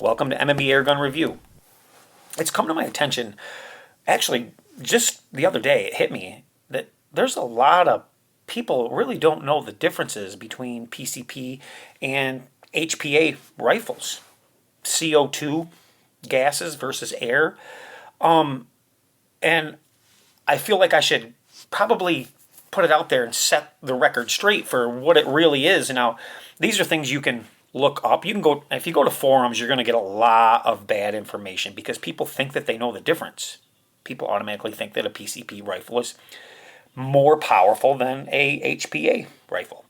Welcome to MMB Airgun Review. It's come to my attention, actually, just the other day, it hit me that there's a lot of people who really don't know the differences between PCP and HPA rifles. CO2 gases versus air. And I feel like I should probably put it out there and set the record straight for what it really is. Now, these are things you can look up. You can go, if you go to forums, you're going to get a lot of bad information because people think that they know the difference. People automatically think that a PCP rifle is more powerful than a HPA rifle.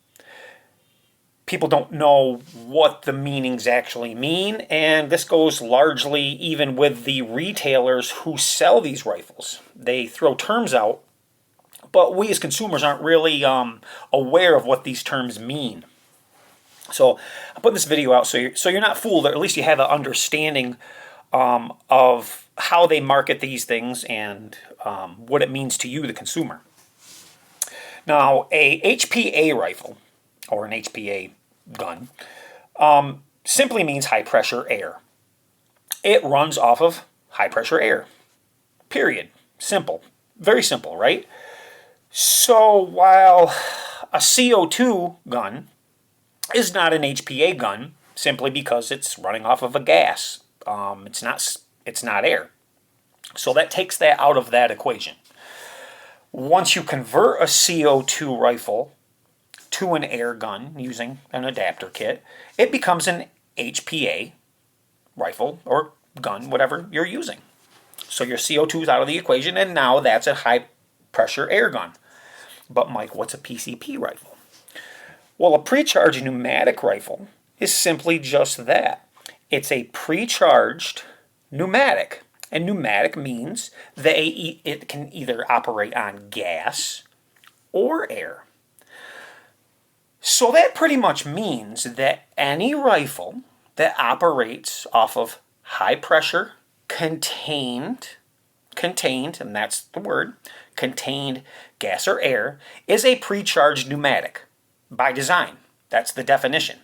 People don't know what the meanings actually mean, and this goes largely even with the retailers who sell these rifles. They throw terms out, but we as consumers aren't really aware of what these terms mean. So I'm putting this video out so you're not fooled, or at least you have an understanding of how they market these things and what it means to you, the consumer. Now, a HPA rifle, or an HPA gun, simply means high pressure air. It runs off of high pressure air. Period. Simple. Very simple, right? So while a CO2 gun is not an HPA gun, simply because it's running off of a gas. It's not air. So that takes that out of that equation. Once you convert a CO2 rifle to an air gun using an adapter kit, it becomes an HPA rifle or gun, whatever you're using. So your CO2 is out of the equation, and now that's a high pressure air gun. But Mike, what's a PCP rifle? Well, a pre-charged pneumatic rifle is simply just that. It's a pre-charged pneumatic. And pneumatic means that it can either operate on gas or air. So that pretty much means that any rifle that operates off of high pressure, contained, and that's the word, contained gas or air, is a pre-charged pneumatic. By design. That's the definition.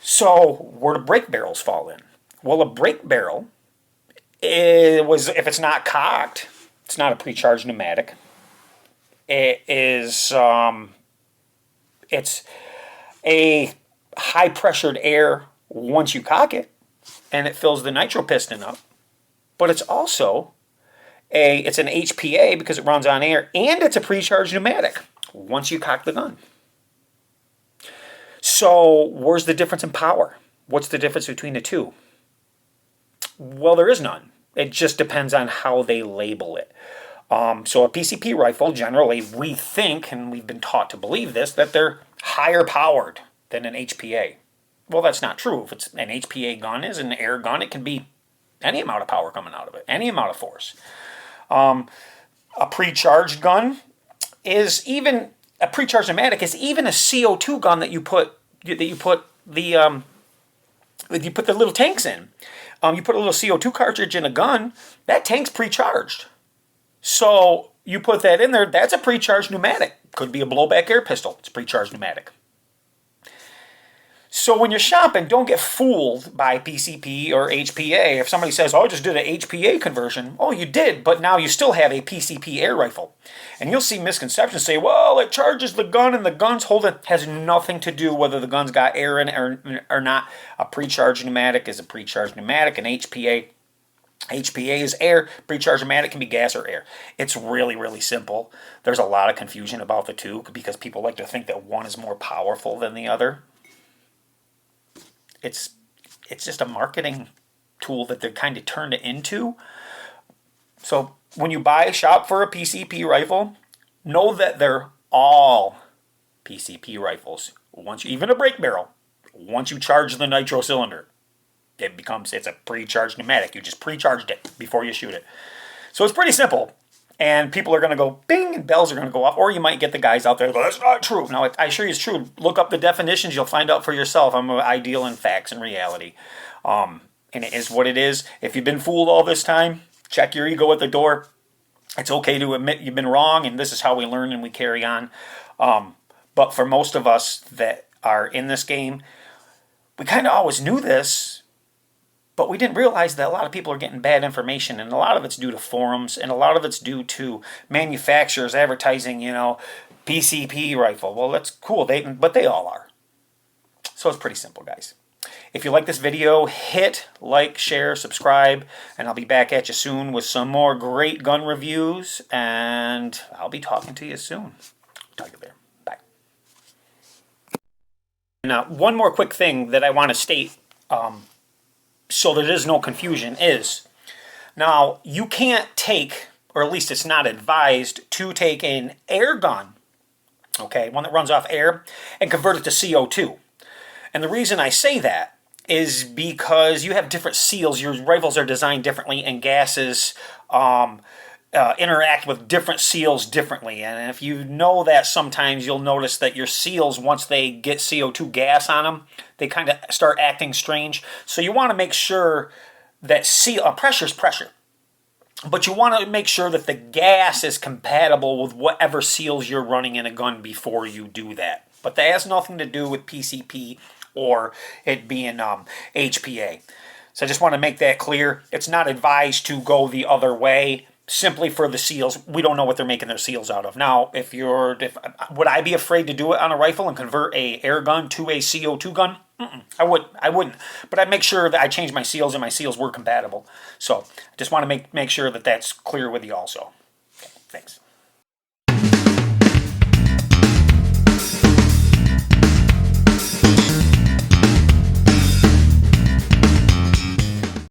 So where do brake barrels fall in? Well, a brake barrel if it's not cocked, it's not a pre-charged pneumatic. It's a high pressured air once you cock it, and it fills the nitro piston up. But it's also it's an HPA because it runs on air, and it's a pre-charged pneumatic once you cock the gun. So where's the difference in power? What's the difference between the two? Well, there is none. It just depends on how they label it. So a PCP rifle, generally, we think, and we've been taught to believe this, that they're higher powered than an HPA. Well, that's not true. If it's an HPA gun is an air gun, it can be any amount of power coming out of it, any amount of force. A pre-charged gun is even... A pre-charged pneumatic is even a CO2 gun that you put the little tanks in. You put a little CO2 cartridge in a gun, that tank's pre-charged. So you put that in there, that's a pre-charged pneumatic. Could be a blowback air pistol, it's pre-charged pneumatic. So when you're shopping, don't get fooled by PCP or HPA. If somebody says, oh, I just did an HPA conversion, oh, you did, but now you still have a PCP air rifle. And you'll see misconceptions say, well, it charges the gun and the gun's holding. Has nothing to do whether the gun's got air in it or not. A pre-charged pneumatic is a pre-charged pneumatic. An HPA is air. Pre-charged pneumatic can be gas or air. It's really, really simple. There's a lot of confusion about the two because people like to think that one is more powerful than the other. It's just a marketing tool that they're kind of turned it into. So when you shop for a PCP rifle, know that they're all PCP rifles. Even a brake barrel, once you charge the nitro cylinder, it's a pre-charged pneumatic. You just pre-charged it before you shoot it. So it's pretty simple. And people are going to go bing, and bells are going to go off. Or you might get the guys out there, that's not true. Now, I assure you it's true. Look up the definitions. You'll find out for yourself. I'm ideal in facts and reality. And it is what it is. If you've been fooled all this time, check your ego at the door. It's okay to admit you've been wrong, and this is how we learn and we carry on. But for most of us that are in this game, we kind of always knew this, But we didn't realize that a lot of people are getting bad information, and a lot of it's due to forums, and a lot of it's due to manufacturers advertising, PCP rifle. Well, that's cool, but they all are. So it's pretty simple, guys. If you like this video, hit like, share, subscribe, and I'll be back at you soon with some more great gun reviews, and I'll be talking to you soon. Talk to you later. Bye. Now, one more quick thing that I want to state, so there is no confusion, is now you can't take, or at least it's not advised, to take an air gun, okay, one that runs off air, and convert it to CO2. And the reason I say that is because you have different seals. Your rifles are designed differently, and gases interact with different seals differently. And if you know that, sometimes you'll notice that your seals, once they get CO2 gas on them, they kind of start acting strange. So you want to make sure that pressure is pressure. But you want to make sure that the gas is compatible with whatever seals you're running in a gun before you do that. But that has nothing to do with PCP or it being HPA. So I just want to make that clear. It's not advised to go the other way, simply for the seals. We don't know what they're making their seals out of. Now, would I be afraid to do it on a rifle and convert a air gun to a CO2 gun? I wouldn't. But I'd make sure that I changed my seals and my seals were compatible. So I just want to make sure that that's clear with you also. Okay, thanks.